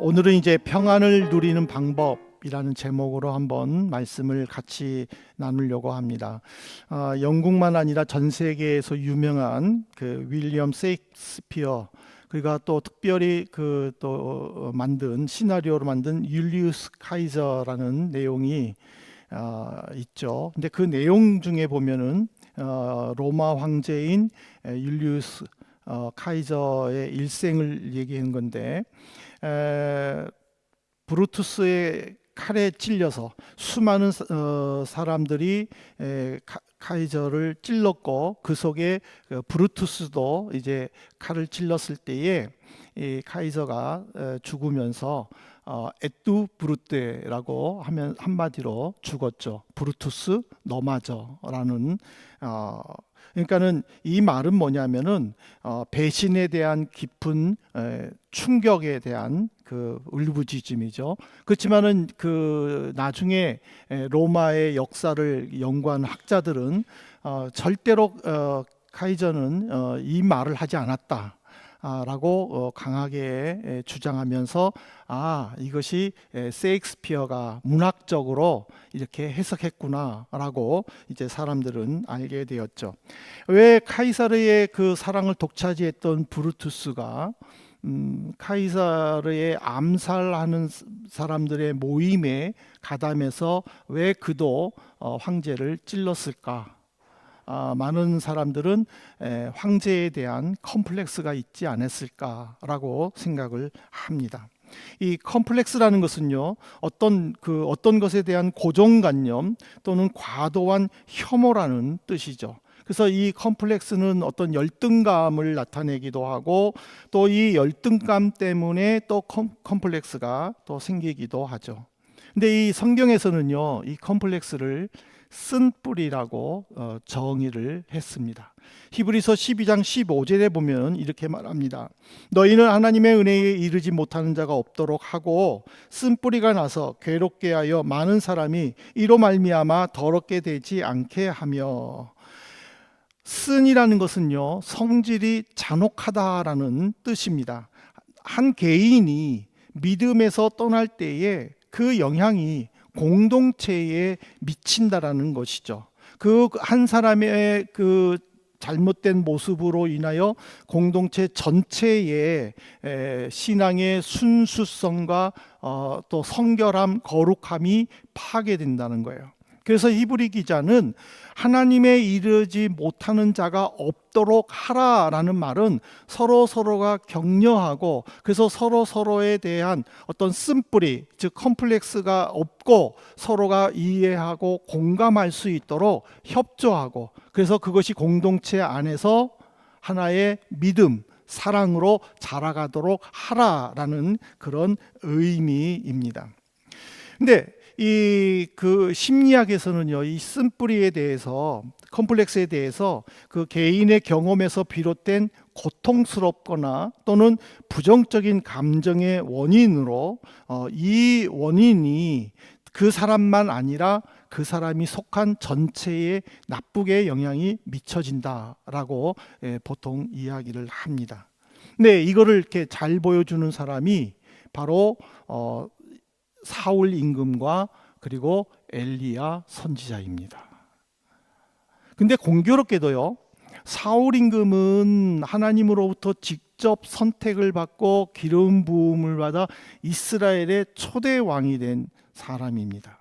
오늘은 이제 평안을 누리는 방법이라는 제목으로 한번 말씀을 같이 나누려고 합니다. 영국만 아니라 전 세계에서 유명한 그 윌리엄 세익스피어, 그가 또 특별히 또 만든 시나리오로 만든 율리우스 카이저라는 내용이 있죠. 근데 그 내용 중에 보면은 로마 황제인 율리우스 카이저의 일생을 얘기한 건데, 브루투스의 칼에 찔려서 수많은 사람들이 카이저를 찔렀고, 그 속에 브루투스도 이제 칼을 찔렀을 때에 이 카이저가 죽으면서 에뚜 브루테라고 하면 한마디로 죽었죠. 브루투스 너마저라는 그러니까는 이 말은 뭐냐면은 배신에 대한 깊은 충격에 대한 그 울부짖음이죠. 그렇지만은 그 나중에 로마의 역사를 연구한 학자들은 절대로 카이저는 이 말을 하지 않았다 라고 강하게 주장하면서 이것이 세익스피어가 문학적으로 이렇게 해석했구나 라고 이제 사람들은 알게 되었죠. 왜 카이사르의 그 사랑을 독차지했던 브루투스가 카이사르의 암살하는 사람들의 모임에 가담해서 왜 그도 황제를 찔렀을까? 많은 사람들은 황제에 대한 컴플렉스가 있지 않았을까라고 생각을 합니다. 이 컴플렉스라는 것은요, 어떤 것에 대한 고정관념 또는 과도한 혐오라는 뜻이죠. 그래서 이 컴플렉스는 어떤 열등감을 나타내기도 하고, 또 이 열등감 때문에 또 컴플렉스가 또 생기기도 하죠. 근데 이 성경에서는요, 이 컴플렉스를 쓴뿌리라고 정의를 했습니다. 히브리서 12장 15절에 보면 이렇게 말합니다. 너희는 하나님의 은혜에 이르지 못하는 자가 없도록 하고 쓴뿌리가 나서 괴롭게 하여 많은 사람이 이로 말미암아 더럽게 되지 않게 하며. 쓴이라는 것은요, 성질이 잔혹하다라는 뜻입니다. 한 개인이 믿음에서 떠날 때에 그 영향이 공동체에 미친다라는 것이죠. 그 한 사람의 그 잘못된 모습으로 인하여 공동체 전체의 신앙의 순수성과 또 성결함, 거룩함이 파괴된다는 거예요. 그래서 히브리 기자는 하나님에 이르지 못하는 자가 없도록 하라라는 말은 서로가 격려하고, 그래서 서로에 대한 어떤 쓴뿌리, 즉 컴플렉스가 없고 서로가 이해하고 공감할 수 있도록 협조하고, 그래서 그것이 공동체 안에서 하나의 믿음, 사랑으로 자라가도록 하라라는 그런 의미입니다. 근데 그 심리학에서는요, 이 쓴뿌리에 대해서, 컴플렉스에 대해서 그 개인의 경험에서 비롯된 고통스럽거나 또는 부정적인 감정의 원인으로 이 원인이 그 사람만 아니라 그 사람이 속한 전체에 나쁘게 영향이 미쳐진다라고 보통 이야기를 합니다. 근데 이거를 이렇게 잘 보여주는 사람이 바로 사울 임금과 그리고 엘리야 선지자입니다. 근데 공교롭게도요, 사울 임금은 하나님으로부터 직접 선택을 받고 기름 부음을 받아 이스라엘의 초대 왕이 된 사람입니다.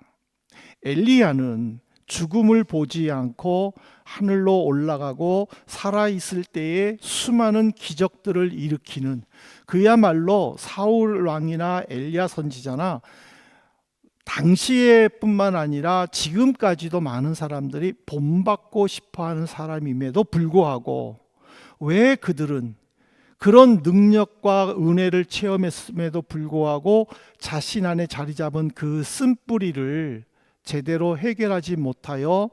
엘리야는 죽음을 보지 않고 하늘로 올라가고 살아있을 때에 수많은 기적들을 일으키는, 그야말로 사울 왕이나 엘리야 선지자나 당시에 뿐만 아니라 지금까지도 많은 사람들이 본받고 싶어하는 사람임에도 불구하고, 왜 그들은 그런 능력과 은혜를 체험했음에도 불구하고 자신 안에 자리 잡은 그 쓴뿌리를 제대로 해결하지 못하여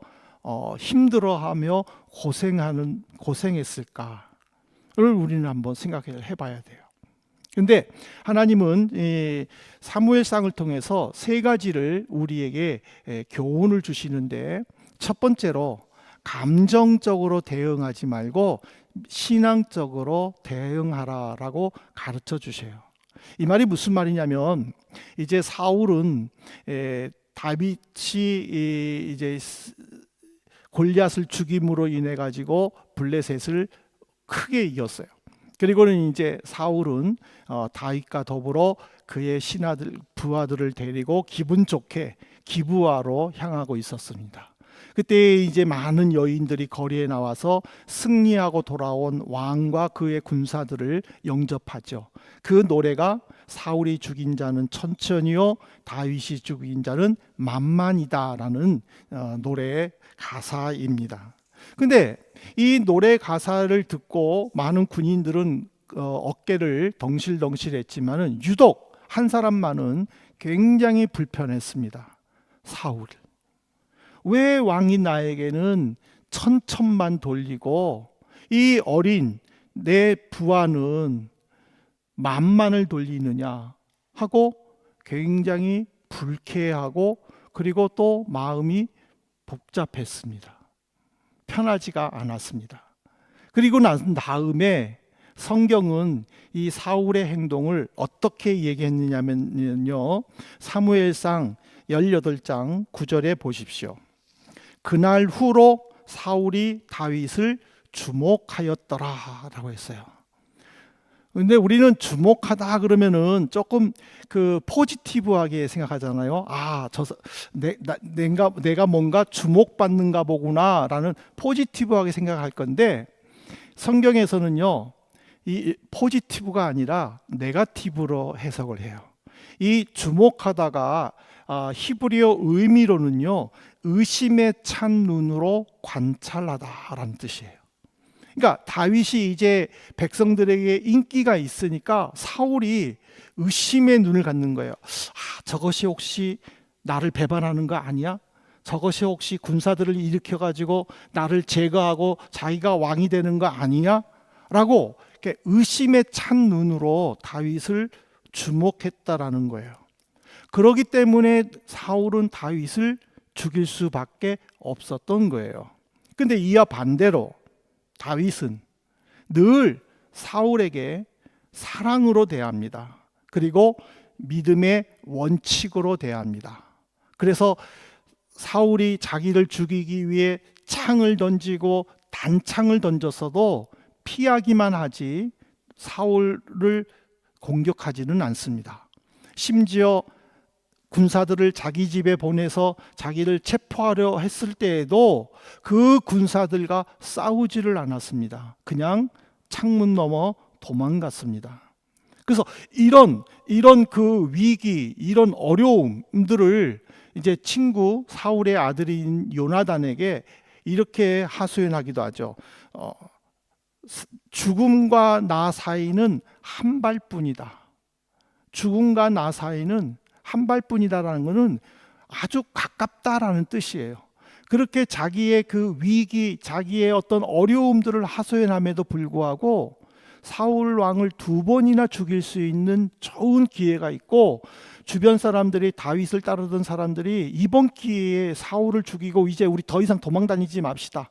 힘들어하며 고생했을까를 우리는 한번 생각해 봐야 돼요. 근데 하나님은 사무엘상을 통해서 세 가지를 우리에게 교훈을 주시는데, 첫 번째로 감정적으로 대응하지 말고 신앙적으로 대응하라라고 가르쳐 주세요. 이 말이 무슨 말이냐면 이제 사울은 다윗이 이제 골리앗을 죽임으로 인해 가지고 블레셋을 크게 이겼어요. 그리고는 이제 사울은 다윗과 더불어 그의 신하들 부하들을 데리고 기분 좋게 기브아로 향하고 있었습니다. 그때 이제 많은 여인들이 거리에 나와서 승리하고 돌아온 왕과 그의 군사들을 영접하죠. 그 노래가 사울이 죽인 자는 천천히요 다윗이 죽인 자는 만만이다라는 노래의 가사입니다. 근데 이 노래 가사를 듣고 많은 군인들은 어깨를 덩실덩실했지만은 유독 한 사람만은 굉장히 불편했습니다. 사울. 왜 왕이 나에게는 천천만 돌리고 이 어린 내 부하는 만만을 돌리느냐 하고 굉장히 불쾌하고 그리고 또 마음이 복잡했습니다. 편하지가 않았습니다. 그리고 난 다음에 성경은 이 사울의 행동을 어떻게 얘기했느냐면요. 사무엘상 18장 9절에 보십시오. 그날 후로 사울이 다윗을 주목하였더라 라고 했어요. 근데 우리는 주목하다 그러면은 조금 그 포지티브하게 생각하잖아요. 내가 뭔가 주목받는가 보구나라는 포지티브하게 생각할 건데 성경에서는요, 이 포지티브가 아니라 네거티브로 해석을 해요. 이 주목하다가 히브리어 의미로는요, 의심에 찬 눈으로 관찰하다라는 뜻이에요. 그러니까 다윗이 이제 백성들에게 인기가 있으니까 사울이 의심의 눈을 갖는 거예요. 저것이 혹시 나를 배반하는 거 아니야? 저것이 혹시 군사들을 일으켜가지고 나를 제거하고 자기가 왕이 되는 거 아니냐? 라고 이렇게 의심에 찬 눈으로 다윗을 주목했다라는 거예요. 그렇기 때문에 사울은 다윗을 죽일 수밖에 없었던 거예요. 근데 이와 반대로 다윗은 늘 사울에게 사랑으로 대합니다. 그리고 믿음의 원칙으로 대합니다. 그래서 사울이 자기를 죽이기 위해 창을 던지고 단창을 던졌어도 피하기만 하지 사울을 공격하지는 않습니다. 심지어 군사들을 자기 집에 보내서 자기를 체포하려 했을 때에도 그 군사들과 싸우지를 않았습니다. 그냥 창문 넘어 도망갔습니다. 그래서 이런 그 위기, 이런 어려움들을 이제 친구 사울의 아들인 요나단에게 이렇게 하소연하기도 하죠. 죽음과 나 사이는 한 발뿐이다. 죽음과 나 사이는 한 발뿐이다라는 것은 아주 가깝다라는 뜻이에요. 그렇게 자기의 그 위기, 자기의 어떤 어려움들을 하소연함에도 불구하고 사울 왕을 2번이나 죽일 수 있는 좋은 기회가 있고 주변 사람들이 다윗을 따르던 사람들이 이번 기회에 사울을 죽이고 이제 우리 더 이상 도망 다니지 맙시다.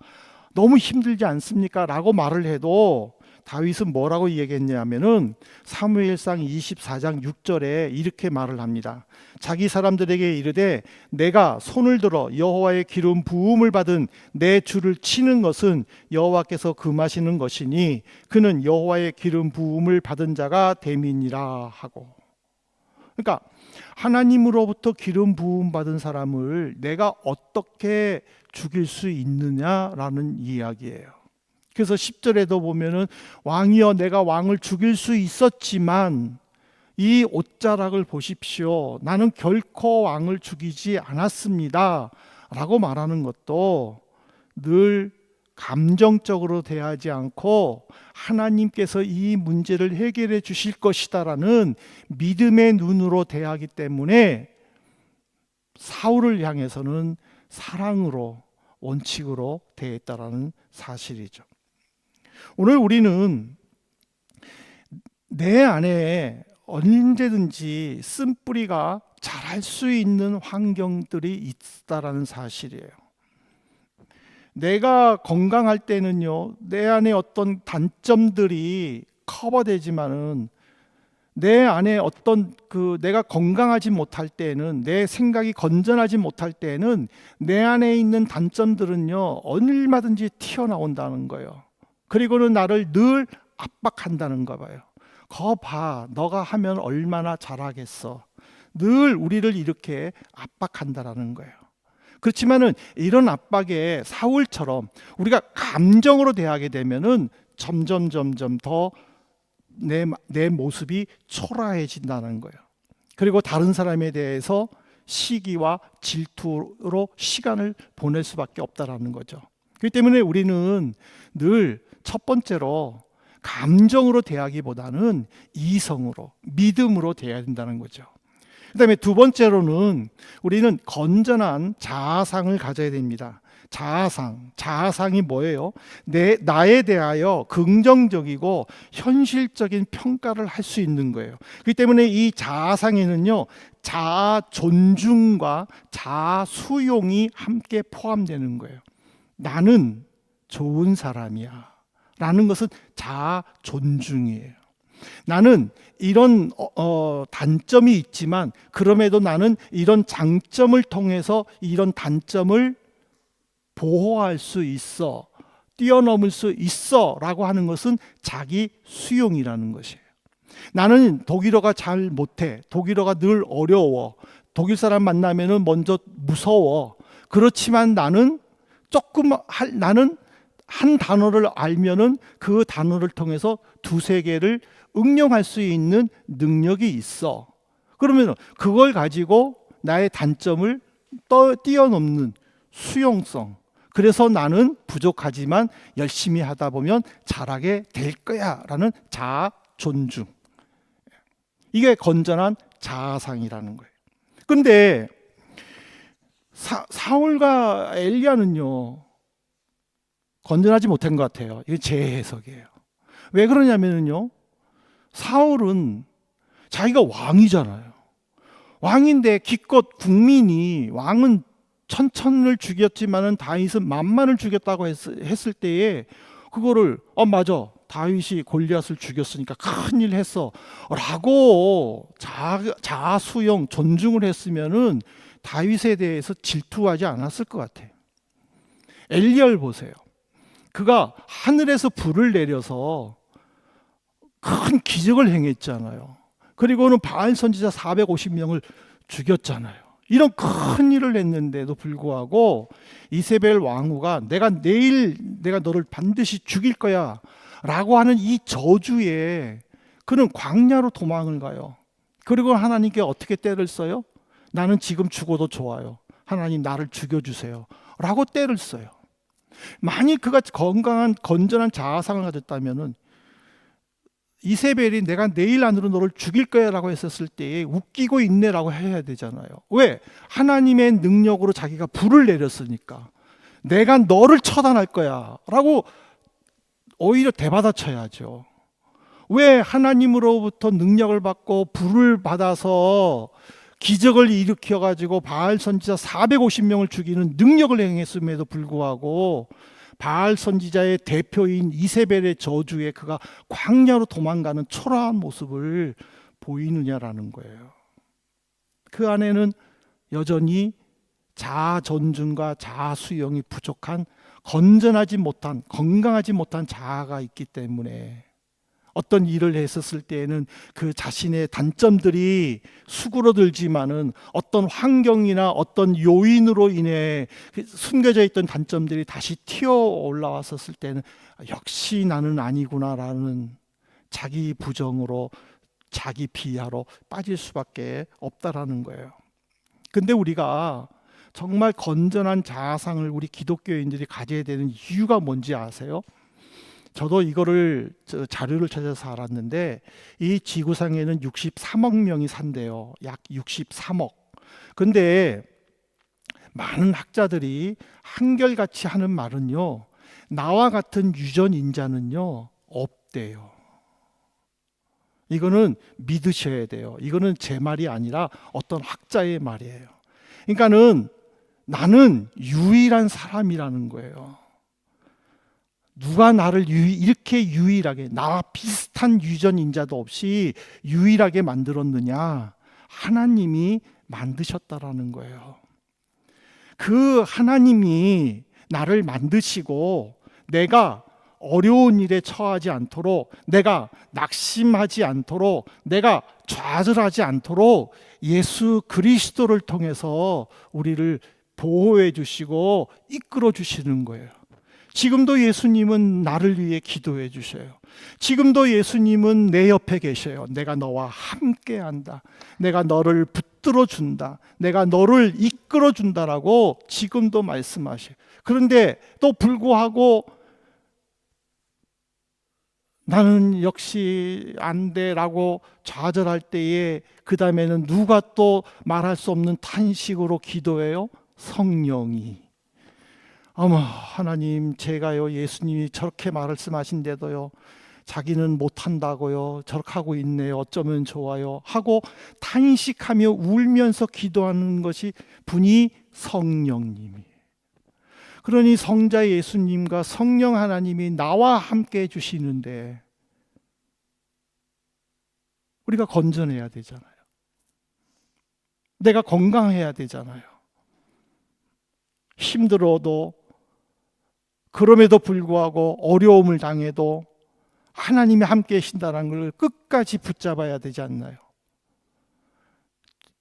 너무 힘들지 않습니까? 라고 말을 해도 다윗은 뭐라고 얘기했냐면은 사무엘상 24장 6절에 이렇게 말을 합니다. 자기 사람들에게 이르되 내가 손을 들어 여호와의 기름 부음을 받은 내 주를 치는 것은 여호와께서 금하시는 것이니 그는 여호와의 기름 부음을 받은 자가 됨이니라 하고. 그러니까 하나님으로부터 기름 부음 받은 사람을 내가 어떻게 죽일 수 있느냐라는 이야기예요. 그래서 10절에도 보면은 왕이여 내가 왕을 죽일 수 있었지만 이 옷자락을 보십시오. 나는 결코 왕을 죽이지 않았습니다. 라고 말하는 것도 늘 감정적으로 대하지 않고 하나님께서 이 문제를 해결해 주실 것이다라는 믿음의 눈으로 대하기 때문에 사울을 향해서는 사랑으로 원칙으로 대했다라는 사실이죠. 오늘 우리는 내 안에 언제든지 쓴뿌리가 자랄 수 있는 환경들이 있다라는 사실이에요. 내가 건강할 때는요, 내 안에 어떤 단점들이 커버되지만은 내 안에 어떤 내가 건강하지 못할 때에는, 내 생각이 건전하지 못할 때에는 내 안에 있는 단점들은요 얼마든지 튀어나온다는 거예요. 그리고는 나를 늘 압박한다는 거 봐요. 거 봐, 너가 하면 얼마나 잘하겠어. 늘 우리를 이렇게 압박한다라는 거예요. 그렇지만은 이런 압박에 사울처럼 우리가 감정으로 대하게 되면은 점점 더 내 모습이 초라해진다는 거예요. 그리고 다른 사람에 대해서 시기와 질투로 시간을 보낼 수밖에 없다라는 거죠. 그렇기 때문에 우리는 늘 첫 번째로 감정으로 대하기보다는 이성으로, 믿음으로 대해야 된다는 거죠. 그 다음에 두 번째로는 우리는 건전한 자아상을 가져야 됩니다. 자아상이 뭐예요? 나에 대하여 긍정적이고 현실적인 평가를 할 수 있는 거예요. 그렇기 때문에 이 자아상에는요, 자아 존중과 자아 수용이 함께 포함되는 거예요. 나는 좋은 사람이야 라는 것은 자아 존중이에요. 나는 이런 단점이 있지만 그럼에도 나는 이런 장점을 통해서 이런 단점을 보호할 수 있어, 뛰어넘을 수 있어 라고 하는 것은 자기 수용이라는 것이에요. 나는 독일어가 잘 못해, 독일어가 늘 어려워, 독일 사람 만나면은 먼저 무서워. 그렇지만 나는 나는 한 단어를 알면은 그 단어를 통해서 두세 개를 응용할 수 있는 능력이 있어. 그러면 그걸 가지고 나의 단점을 뛰어넘는 수용성. 그래서 나는 부족하지만 열심히 하다 보면 잘하게 될 거야 라는 자아 존중. 이게 건전한 자아상이라는 거예요. 그런데 사울과 엘리야는요 건전하지 못한 것 같아요. 이게 제 해석이에요. 왜 그러냐면요, 사울은 자기가 왕이잖아요. 왕인데 기껏 왕은 천천을 죽였지만은 다윗은 만만을 죽였다고 했을 때에 그거를 맞아, 다윗이 골리앗을 죽였으니까 큰일 했어 라고 자아 수용 존중을 했으면은 다윗에 대해서 질투하지 않았을 것 같아요. 엘리야를 보세요. 그가 하늘에서 불을 내려서 큰 기적을 행했잖아요. 그리고는 바알 선지자 450명을 죽였잖아요. 이런 큰 일을 했는데도 불구하고 이세벨 왕후가 내가 너를 반드시 죽일 거야 라고 하는 이 저주에 그는 광야로 도망을 가요. 그리고 하나님께 어떻게 떼를 써요? 나는 지금 죽어도 좋아요. 하나님 나를 죽여주세요 라고 떼를 써요. 만일 그가 건전한 자아상을 가졌다면은 이세벨이 내가 내일 안으로 너를 죽일 거야 라고 했었을 때에 웃기고 있네 라고 해야 되잖아요. 왜? 하나님의 능력으로 자기가 불을 내렸으니까 내가 너를 처단할 거야 라고 오히려 대받아쳐야죠. 왜 하나님으로부터 능력을 받고 불을 받아서 기적을 일으켜 가지고 바알 선지자 450명을 죽이는 능력을 행했음에도 불구하고 바알 선지자의 대표인 이세벨의 저주에 그가 광야로 도망가는 초라한 모습을 보이느냐라는 거예요. 그 안에는 여전히 자아 존중과 자아 수용이 부족한, 건전하지 못한, 건강하지 못한 자아가 있기 때문에 어떤 일을 했었을 때에는 그 자신의 단점들이 수그러들지만은 어떤 환경이나 어떤 요인으로 인해 숨겨져 있던 단점들이 다시 튀어 올라왔었을 때는 역시 나는 아니구나라는 자기 부정으로, 자기 비하로 빠질 수밖에 없다라는 거예요. 근데 우리가 정말 건전한 자아상을 우리 기독교인들이 가져야 되는 이유가 뭔지 아세요? 저도 이거를 자료를 찾아서 알았는데 이 지구상에는 63억 명이 산대요. 약 63억. 근데 많은 학자들이 한결같이 하는 말은요, 나와 같은 유전인자는요 없대요. 이거는 믿으셔야 돼요. 이거는 제 말이 아니라 어떤 학자의 말이에요. 그러니까는 나는 유일한 사람이라는 거예요. 누가 나를 이렇게 유일하게, 나와 비슷한 유전인자도 없이 유일하게 만들었느냐? 하나님이 만드셨다라는 거예요. 그 하나님이 나를 만드시고 내가 어려운 일에 처하지 않도록, 내가 낙심하지 않도록, 내가 좌절하지 않도록 예수 그리스도를 통해서 우리를 보호해 주시고 이끌어 주시는 거예요. 지금도 예수님은 나를 위해 기도해 주셔요. 지금도 예수님은 내 옆에 계셔요. 내가 너와 함께 한다. 내가 너를 붙들어 준다. 내가 너를 이끌어 준다라고 지금도 말씀하셔요. 그런데 또 불구하고 나는 역시 안 돼라고 좌절할 때에 그 다음에는 누가 또 말할 수 없는 탄식으로 기도해요? 성령이. 어머 하나님, 제가요 예수님이 저렇게 말씀하신데도요 자기는 못한다고요, 저렇게 하고 있네요, 어쩌면 좋아요 하고 탄식하며 울면서 기도하는 것이 분이 성령님이에요. 그러니 성자 예수님과 성령 하나님이 나와 함께 해주시는데 우리가 건전해야 되잖아요. 내가 건강해야 되잖아요. 힘들어도, 그럼에도 불구하고 어려움을 당해도 하나님이 함께 계신다는 걸 끝까지 붙잡아야 되지 않나요?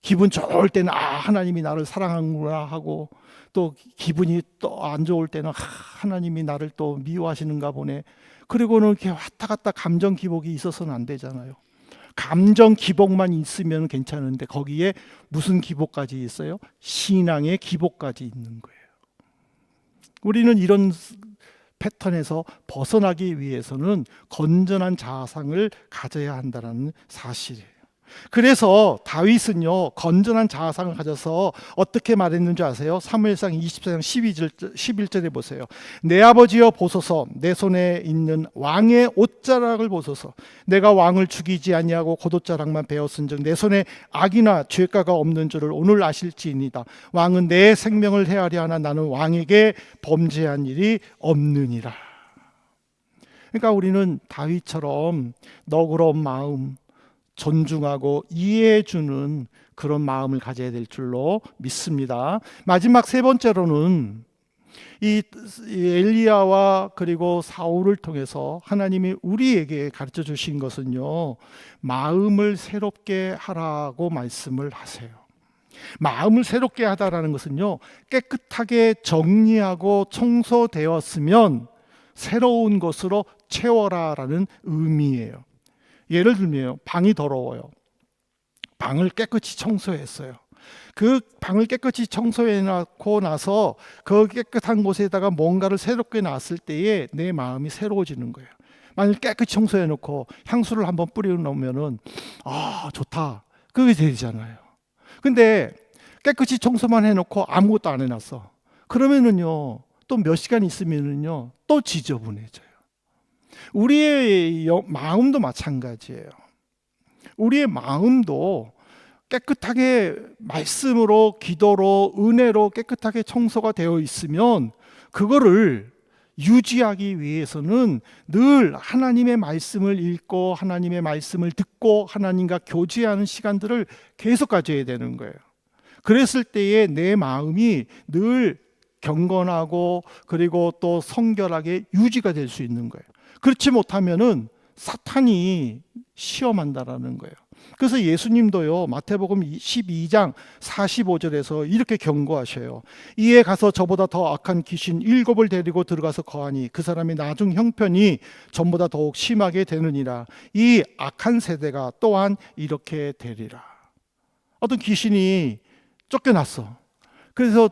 기분 좋을 때는 하나님이 나를 사랑하는구나 하고, 또 기분이 또 안 좋을 때는 하나님이 나를 또 미워하시는가 보네. 그리고는 이렇게 왔다 갔다 감정 기복이 있어서는 안 되잖아요. 감정 기복만 있으면 괜찮은데 거기에 무슨 기복까지 있어요? 신앙의 기복까지 있는 거예요. 우리는 이런 패턴에서 벗어나기 위해서는 건전한 자아상을 가져야 한다는 사실이에요. 그래서 다윗은요 건전한 자아상을 가져서 어떻게 말했는지 아세요? 사무엘상 24장 11절에 보세요. 내 아버지여 보소서, 내 손에 있는 왕의 옷자락을 보소서. 내가 왕을 죽이지 아니하고 겉옷자락만 베었은즉 내 손에 악이나 죄가가 없는 줄을 오늘 아실지니이다. 왕은 내 생명을 헤아려 하나 나는 왕에게 범죄한 일이 없느니라. 그러니까 우리는 다윗처럼 너그러운 마음, 존중하고 이해해주는 그런 마음을 가져야 될 줄로 믿습니다. 마지막 세 번째로는 이 엘리야와 그리고 사울을 통해서 하나님이 우리에게 가르쳐 주신 것은요, 마음을 새롭게 하라고 말씀을 하세요. 마음을 새롭게 하다라는 것은요, 깨끗하게 정리하고 청소되었으면 새로운 것으로 채워라라는 의미예요. 예를 들면 방이 더러워요. 방을 깨끗이 청소했어요. 그 방을 깨끗이 청소해 놓고 나서 그 깨끗한 곳에다가 뭔가를 새롭게 놨을 때에 내 마음이 새로워지는 거예요. 만약 깨끗이 청소해 놓고 향수를 한번 뿌려 놓으면은 좋다, 그게 되잖아요. 근데 깨끗이 청소만 해 놓고 아무것도 안 해놨어. 그러면은요 또 몇 시간 있으면은요 또 지저분해져요. 우리의 마음도 마찬가지예요. 우리의 마음도 깨끗하게 말씀으로, 기도로, 은혜로 깨끗하게 청소가 되어 있으면 그거를 유지하기 위해서는 늘 하나님의 말씀을 읽고 하나님의 말씀을 듣고 하나님과 교제하는 시간들을 계속 가져야 되는 거예요. 그랬을 때에 내 마음이 늘 경건하고 그리고 또 성결하게 유지가 될 수 있는 거예요. 그렇지 못하면은 사탄이 시험한다라는 거예요. 그래서 예수님도요 마태복음 12장 45절에서 이렇게 경고하셔요. 이에 가서 저보다 더 악한 귀신 7을 데리고 들어가서 거하니 그 사람의 나중 형편이 전보다 더욱 심하게 되느니라. 이 악한 세대가 또한 이렇게 되리라. 어떤 귀신이 쫓겨났어. 그래서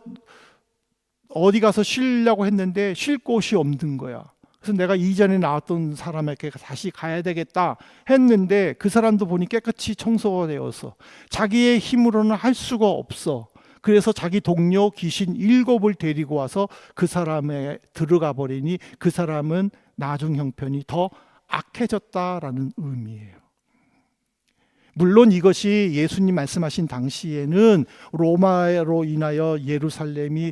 어디 가서 쉬려고 했는데 쉴 곳이 없는 거야. 그래서 내가 이전에 나왔던 사람에게 다시 가야 되겠다 했는데 그 사람도 보니 깨끗이 청소가 되어서 자기의 힘으로는 할 수가 없어. 그래서 자기 동료 귀신 7을 데리고 와서 그 사람에 들어가 버리니 그 사람은 나중 형편이 더 악해졌다라는 의미예요. 물론 이것이 예수님 말씀하신 당시에는 로마로 인하여 예루살렘이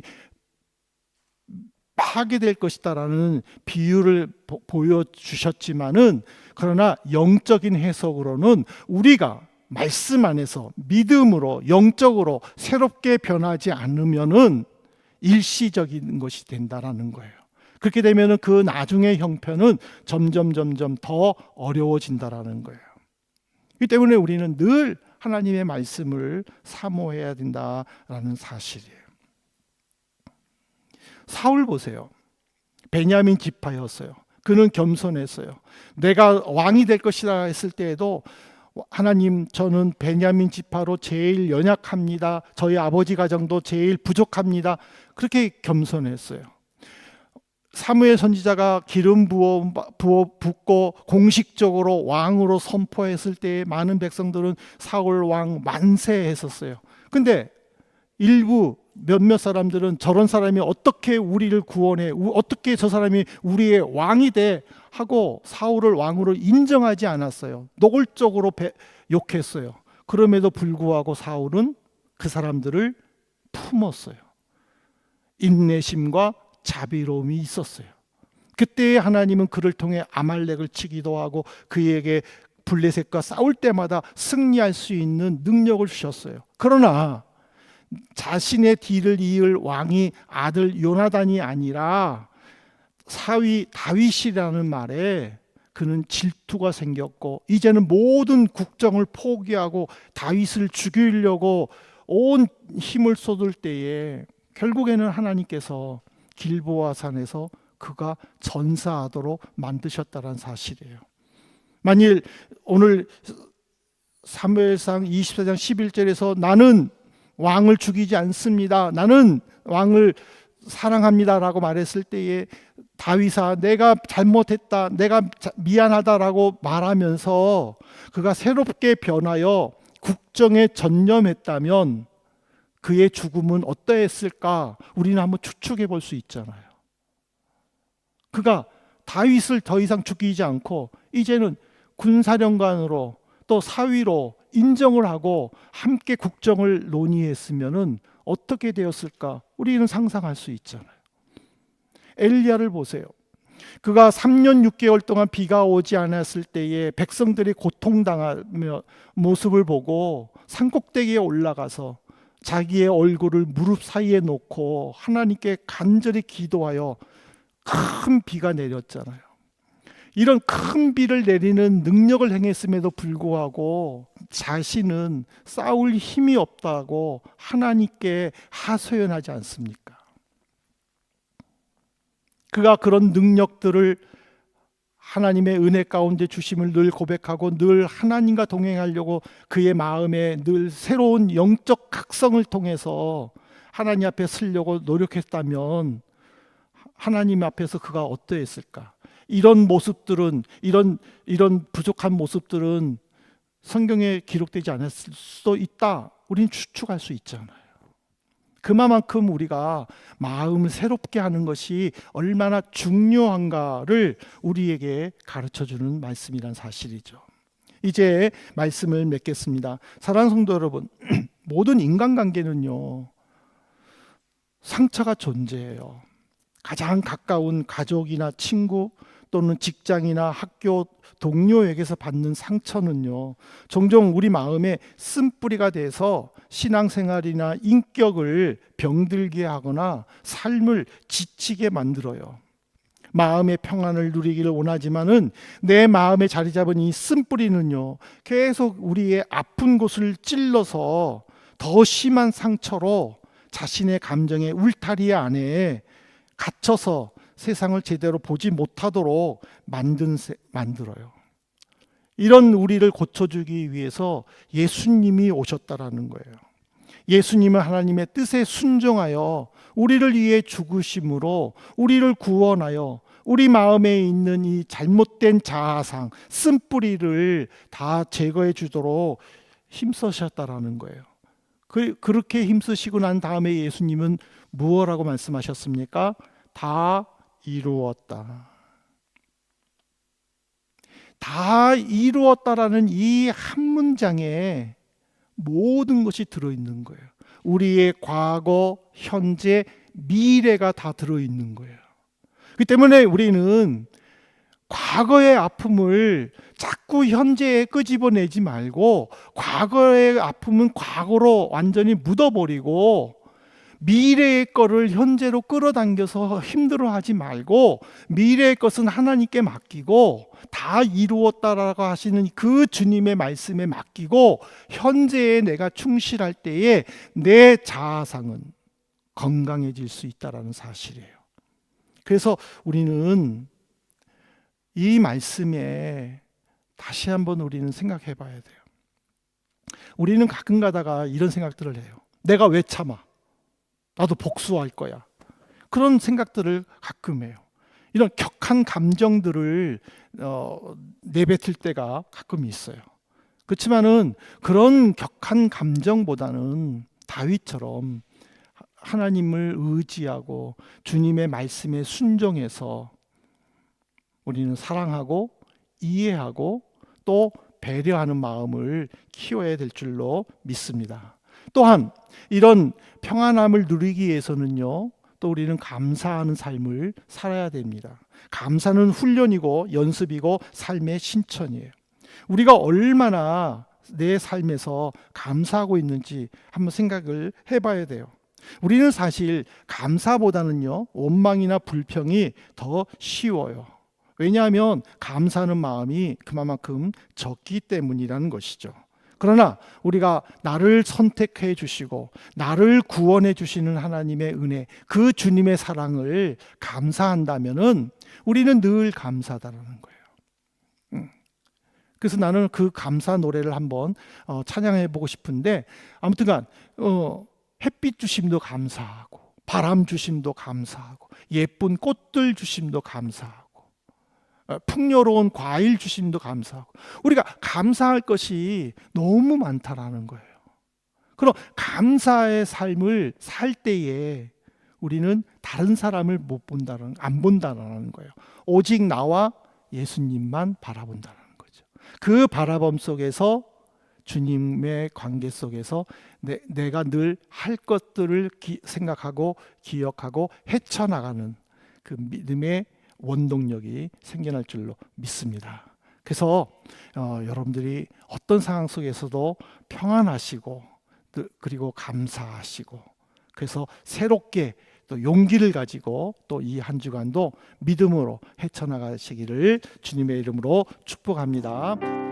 파괴될 것이다라는 비유를 보여주셨지만은, 그러나 영적인 해석으로는 우리가 말씀 안에서 믿음으로 영적으로 새롭게 변하지 않으면은 일시적인 것이 된다라는 거예요. 그렇게 되면은 그 나중의 형편은 점점 더 어려워진다라는 거예요. 이 때문에 우리는 늘 하나님의 말씀을 사모해야 된다라는 사실이에요. 사울 보세요. 베냐민 지파였어요. 그는 겸손했어요. 내가 왕이 될 것이라 했을 때에도, 하나님, 저는 베냐민 지파로 제일 연약합니다. 저희 아버지 가정도 제일 부족합니다. 그렇게 겸손했어요. 사무엘 선지자가 기름 붓고 공식적으로 왕으로 선포했을 때 많은 백성들은 사울 왕 만세했었어요. 근데 일부 몇몇 사람들은 저런 사람이 어떻게 우리를 구원해, 어떻게 저 사람이 우리의 왕이 돼 하고 사울을 왕으로 인정하지 않았어요. 노골적으로 욕했어요. 그럼에도 불구하고 사울은 그 사람들을 품었어요. 인내심과 자비로움이 있었어요. 그때 하나님은 그를 통해 아말렉을 치기도 하고 그에게 블레셋과 싸울 때마다 승리할 수 있는 능력을 주셨어요. 그러나 자신의 뒤를 이을 왕이 아들 요나단이 아니라 사위 다윗이라는 말에 그는 질투가 생겼고, 이제는 모든 국정을 포기하고 다윗을 죽이려고 온 힘을 쏟을 때에 결국에는 하나님께서 길보아 산에서 그가 전사하도록 만드셨다는 사실이에요. 만일 오늘 사무엘상 24장 11절에서 나는 왕을 죽이지 않습니다, 나는 왕을 사랑합니다라고 말했을 때에 다윗아, 내가 잘못했다, 내가 미안하다라고 말하면서 그가 새롭게 변하여 국정에 전념했다면 그의 죽음은 어떠했을까? 우리는 한번 추측해 볼 수 있잖아요. 그가 다윗을 더 이상 죽이지 않고 이제는 군사령관으로 또 사위로 인정을 하고 함께 국정을 논의했으면은 어떻게 되었을까? 우리는 상상할 수 있잖아요. 엘리야를 보세요. 그가 3년 6개월 동안 비가 오지 않았을 때에 백성들이 고통당하며 모습을 보고 산꼭대기에 올라가서 자기의 얼굴을 무릎 사이에 놓고 하나님께 간절히 기도하여 큰 비가 내렸잖아요. 이런 큰 비를 내리는 능력을 행했음에도 불구하고 자신은 싸울 힘이 없다고 하나님께 하소연하지 않습니까? 그가 그런 능력들을 하나님의 은혜 가운데 주심을 늘 고백하고 늘 하나님과 동행하려고 그의 마음에 늘 새로운 영적 각성을 통해서 하나님 앞에 서려고 노력했다면 하나님 앞에서 그가 어떠했을까? 이런 모습들은, 이런 부족한 모습들은 성경에 기록되지 않았을 수도 있다. 우리는 추측할 수 있잖아요. 그만큼 우리가 마음을 새롭게 하는 것이 얼마나 중요한가를 우리에게 가르쳐주는 말씀이란 사실이죠. 이제 말씀을 맺겠습니다. 사랑하는 성도 여러분, 모든 인간관계는요, 상처가 존재해요. 가장 가까운 가족이나 친구 또는 직장이나 학교 동료에게서 받는 상처는요, 종종 우리 마음에 쓴뿌리가 돼서 신앙생활이나 인격을 병들게 하거나 삶을 지치게 만들어요. 마음의 평안을 누리기를 원하지만은 내 마음에 자리 잡은 이 쓴뿌리는요, 계속 우리의 아픈 곳을 찔러서 더 심한 상처로 자신의 감정의 울타리 안에 갇혀서 세상을 제대로 보지 못하도록 만들어요. 이런 우리를 고쳐주기 위해서 예수님이 오셨다라는 거예요. 예수님은 하나님의 뜻에 순종하여 우리를 위해 죽으심으로 우리를 구원하여 우리 마음에 있는 이 잘못된 자아상, 쓴뿌리를 다 제거해 주도록 힘쓰셨다라는 거예요. 그렇게 힘쓰시고 난 다음에 예수님은 무엇라고 말씀하셨습니까? 다 이루었다. 다 이루었다라는 이 한 문장에 모든 것이 들어있는 거예요. 우리의 과거, 현재, 미래가 다 들어있는 거예요. 그 때문에 우리는 과거의 아픔을 자꾸 현재에 끄집어내지 말고 과거의 아픔은 과거로 완전히 묻어버리고 미래의 거를 현재로 끌어당겨서 힘들어하지 말고 미래의 것은 하나님께 맡기고 다 이루었다라고 하시는 그 주님의 말씀에 맡기고 현재에 내가 충실할 때에 내 자아상은 건강해질 수 있다라는 사실이에요. 그래서 우리는 이 말씀에 다시 한번 우리는 생각해 봐야 돼요. 우리는 가끔 가다가 이런 생각들을 해요. 내가 왜 참아? 나도 복수할 거야. 그런 생각들을 가끔 해요. 이런 격한 감정들을 내뱉을 때가 가끔 있어요. 그렇지만은 그런 격한 감정보다는 다윗처럼 하나님을 의지하고 주님의 말씀에 순종해서 우리는 사랑하고 이해하고 또 배려하는 마음을 키워야 될 줄로 믿습니다. 또한 이런 평안함을 누리기 위해서는요, 또 우리는 감사하는 삶을 살아야 됩니다. 감사는 훈련이고 연습이고 삶의 신천이에요. 우리가 얼마나 내 삶에서 감사하고 있는지 한번 생각을 해봐야 돼요. 우리는 사실 감사보다는요, 원망이나 불평이 더 쉬워요. 왜냐하면 감사하는 마음이 그만큼 적기 때문이라는 것이죠. 그러나 우리가 나를 선택해 주시고 나를 구원해 주시는 하나님의 은혜, 그 주님의 사랑을 감사한다면은 우리는 늘 감사하다는 거예요. 그래서 나는 그 감사 노래를 한번 찬양해 보고 싶은데, 아무튼간 햇빛 주심도 감사하고 바람 주심도 감사하고 예쁜 꽃들 주심도 감사하고 풍요로운 과일 주심도 감사하고, 우리가 감사할 것이 너무 많다라는 거예요. 그럼 감사의 삶을 살 때에 우리는 다른 사람을 안 본다는 거예요. 오직 나와 예수님만 바라본다는 거죠. 그 바라봄 속에서 주님의 관계 속에서 내가 늘 할 것들을 생각하고 기억하고 헤쳐나가는 그 믿음의 원동력이 생겨날 줄로 믿습니다. 그래서 여러분들이 어떤 상황 속에서도 평안하시고 그리고 감사하시고, 그래서 새롭게 또 용기를 가지고 또 이 한 주간도 믿음으로 헤쳐나가시기를 주님의 이름으로 축복합니다.